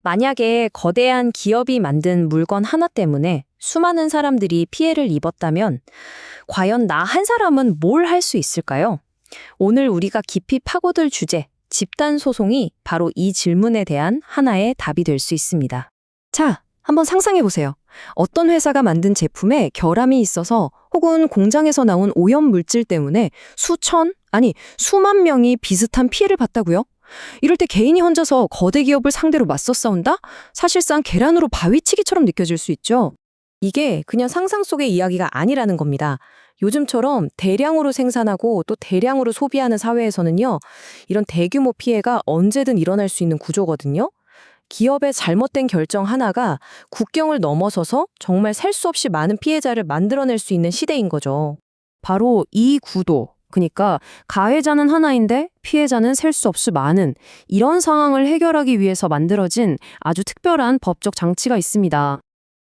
만약에 거대한 기업이 만든 물건 하나 때문에 수많은 사람들이 피해를 입었다면 과연 나 한 사람은 뭘 할 수 있을까요? 오늘 우리가 깊이 파고들 주제, 집단 소송이 바로 이 질문에 대한 하나의 답이 될 수 있습니다. 자, 한번 상상해 보세요. 어떤 회사가 만든 제품에 결함이 있어서 혹은 공장에서 나온 오염 물질 때문에 수만 명이 비슷한 피해를 봤다고요? 이럴 때 개인이 혼자서 거대 기업을 상대로 맞서 싸운다? 사실상 계란으로 바위치기처럼 느껴질 수 있죠. 이게 그냥 상상 속의 이야기가 아니라는 겁니다. 요즘처럼 대량으로 생산하고 또 대량으로 소비하는 사회에서는요, 이런 대규모 피해가 언제든 일어날 수 있는 구조거든요. 기업의 잘못된 결정 하나가 국경을 넘어서서 정말 셀 수 없이 많은 피해자를 만들어낼 수 있는 시대인 거죠. 바로 이 구도, 그러니까 가해자는 하나인데 피해자는 셀 수 없이 많은 이런 상황을 해결하기 위해서 만들어진 아주 특별한 법적 장치가 있습니다.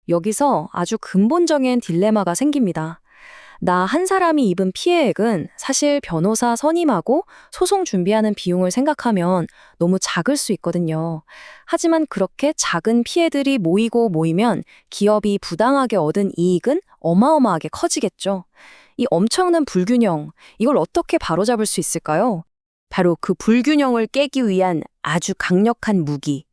여기서 아주 근본적인 딜레마가 생깁니다. 나 한 사람이 입은 피해액은 사실 변호사 선임하고 소송 준비하는 비용을 생각하면 너무 작을 수 있거든요. 하지만 그렇게 작은 피해들이 모이면 기업이 부당하게 얻은 이익은 어마어마하게 커지겠죠. 이 엄청난 불균형, 이걸 어떻게 바로잡을 수 있을까요? 바로 그 불균형을 깨기 위한 아주 강력한 무기.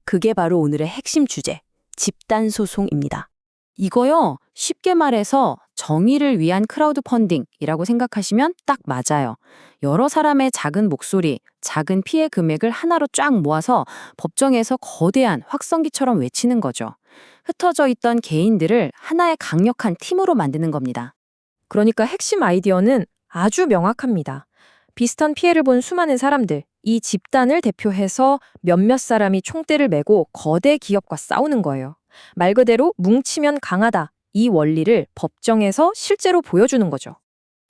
그게 바로 오늘의 핵심 주제, 집단 소송입니다. 이거요, 쉽게 말해서 정의를 위한 크라우드 펀딩이라고 생각하시면 딱 맞아요. 여러 사람의 작은 목소리, 작은 피해 금액을 하나로 쫙 모아서 법정에서 거대한 확성기처럼 외치는 거죠. 흩어져 있던 개인들을 하나의 강력한 팀으로 만드는 겁니다. 그러니까 핵심 아이디어는 아주 명확합니다. 비슷한 피해를 본 수많은 사람들, 이 집단을 대표해서 몇몇 사람이 총대를 메고 거대 기업과 싸우는 거예요. 말 그대로 뭉치면 강하다. 이 원리를 법정에서 실제로 보여주는 거죠.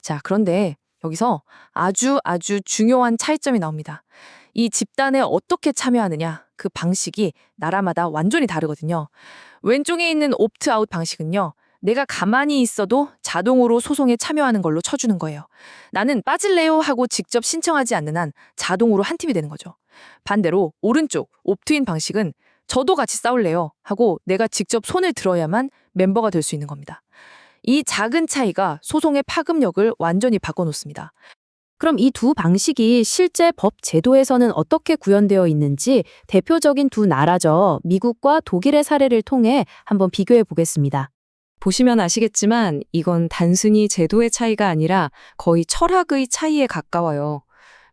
자, 그런데 여기서 아주 중요한 차이점이 나옵니다. 이 집단에 어떻게 참여하느냐, 그 방식이 나라마다 완전히 다르거든요. 왼쪽에 있는 옵트아웃 방식은요, 내가 가만히 있어도 자동으로 소송에 참여하는 걸로 쳐주는 거예요. 나는 빠질래요 하고 직접 신청하지 않는 한 자동으로 한 팀이 되는 거죠. 반대로 오른쪽 옵트인 방식은 저도 같이 싸울래요 하고 내가 직접 손을 들어야만 멤버가 될 수 있는 겁니다. 이 작은 차이가 소송의 파급력을 완전히 바꿔놓습니다. 그럼 이 두 방식이 실제 법 제도에서는 어떻게 구현되어 있는지 대표적인 두 나라죠. 미국과 독일의 사례를 통해 한번 비교해 보겠습니다. 보시면 아시겠지만 이건 단순히 제도의 차이가 아니라 거의 철학의 차이에 가까워요.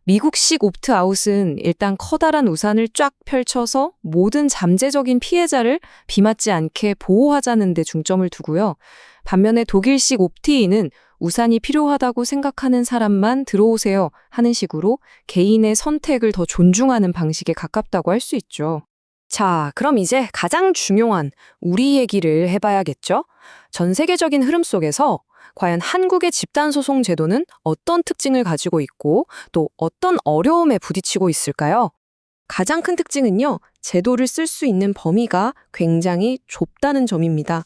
미국식 옵트아웃은 일단 커다란 우산을 쫙 펼쳐서 모든 잠재적인 피해자를 비 맞지 않게 보호하자는 데 중점을 두고요. 반면에 독일식 옵트인은 우산이 필요하다고 생각하는 사람만 들어오세요 하는 식으로 개인의 선택을 더 존중하는 방식에 가깝다고 할 수 있죠. 자, 그럼 이제 가장 중요한 우리 얘기를 해봐야겠죠? 전 세계적인 흐름 속에서 과연 한국의 집단소송 제도는 어떤 특징을 가지고 있고 또 어떤 어려움에 부딪히고 있을까요? 가장 큰 특징은요, 제도를 쓸 수 있는 범위가 굉장히 좁다는 점입니다.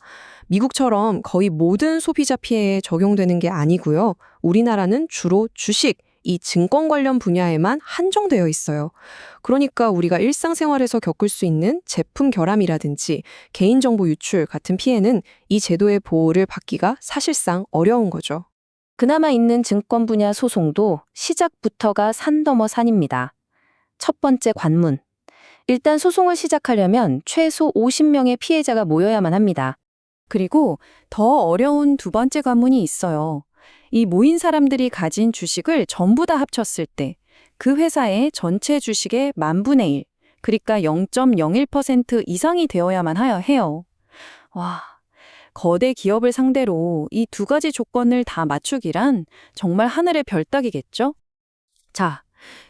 미국처럼 거의 모든 소비자 피해에 적용되는 게 아니고요. 우리나라는 주로 주식, 이 증권 관련 분야에만 한정되어 있어요. 그러니까 우리가 일상생활에서 겪을 수 있는 제품 결함이라든지 개인정보 유출 같은 피해는 이 제도의 보호를 받기가 사실상 어려운 거죠. 그나마 있는 증권 분야 소송도 시작부터가 산 넘어 산입니다. 첫 번째 관문. 일단 소송을 시작하려면 최소 50명의 피해자가 모여야만 합니다. 그리고 더 어려운 두 번째 관문이 있어요. 이 모인 사람들이 가진 주식을 전부 다 합쳤을 때 그 회사의 전체 주식의 10,000분의 1, 그러니까 0.01% 이상이 되어야만 해요. 와, 거대 기업을 상대로 이 두 가지 조건을 다 맞추기란 정말 하늘의 별 따기겠죠? 자,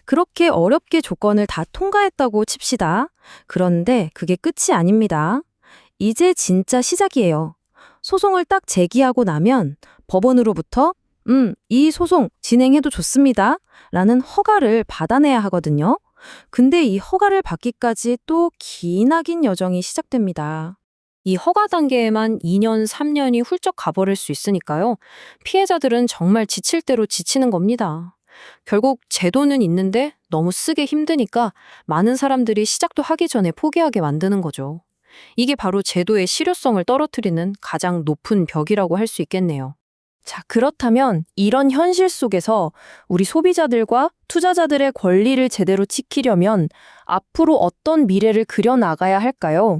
그렇게 어렵게 조건을 다 통과했다고 칩시다. 그런데 그게 끝이 아닙니다. 이제 진짜 시작이에요. 소송을 딱 제기하고 나면 법원으로부터 이 소송 진행해도 좋습니다. 라는 허가를 받아내야 하거든요. 근데 이 허가를 받기까지 또 기나긴 여정이 시작됩니다. 이 허가 단계에만 2년, 3년이 훌쩍 가버릴 수 있으니까요. 피해자들은 정말 지칠 대로 지치는 겁니다. 결국 제도는 있는데 너무 쓰기 힘드니까 많은 사람들이 시작도 하기 전에 포기하게 만드는 거죠. 이게 바로 제도의 실효성을 떨어뜨리는 가장 높은 벽이라고 할 수 있겠네요. 자, 그렇다면 이런 현실 속에서 우리 소비자들과 투자자들의 권리를 제대로 지키려면 앞으로 어떤 미래를 그려나가야 할까요?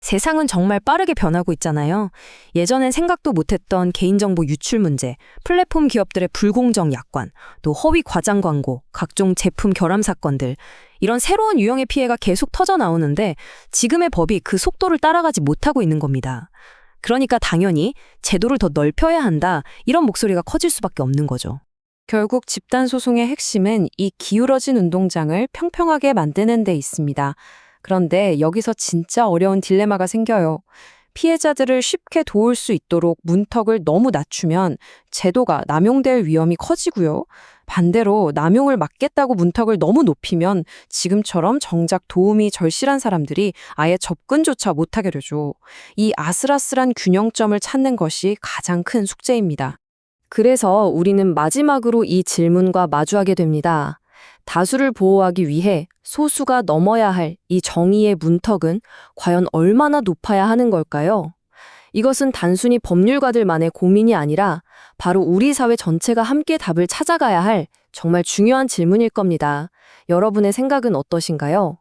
세상은 정말 빠르게 변하고 있잖아요. 예전엔 생각도 못했던 개인정보 유출 문제, 플랫폼 기업들의 불공정 약관, 또 허위 과장 광고, 각종 제품 결함 사건들, 이런 새로운 유형의 피해가 계속 터져 나오는데 지금의 법이 그 속도를 따라가지 못하고 있는 겁니다. 그러니까 당연히 제도를 더 넓혀야 한다, 이런 목소리가 커질 수밖에 없는 거죠. 결국 집단 소송의 핵심은 이 기울어진 운동장을 평평하게 만드는 데 있습니다. 그런데 여기서 진짜 어려운 딜레마가 생겨요. 피해자들을 쉽게 도울 수 있도록 문턱을 너무 낮추면 제도가 남용될 위험이 커지고요. 반대로 남용을 막겠다고 문턱을 너무 높이면 지금처럼 정작 도움이 절실한 사람들이 아예 접근조차 못하게 되죠. 이 아슬아슬한 균형점을 찾는 것이 가장 큰 숙제입니다. 그래서 우리는 마지막으로 이 질문과 마주하게 됩니다. 다수를 보호하기 위해 소수가 넘어야 할 이 정의의 문턱은 과연 얼마나 높아야 하는 걸까요? 이것은 단순히 법률가들만의 고민이 아니라 바로 우리 사회 전체가 함께 답을 찾아가야 할 정말 중요한 질문일 겁니다. 여러분의 생각은 어떠신가요?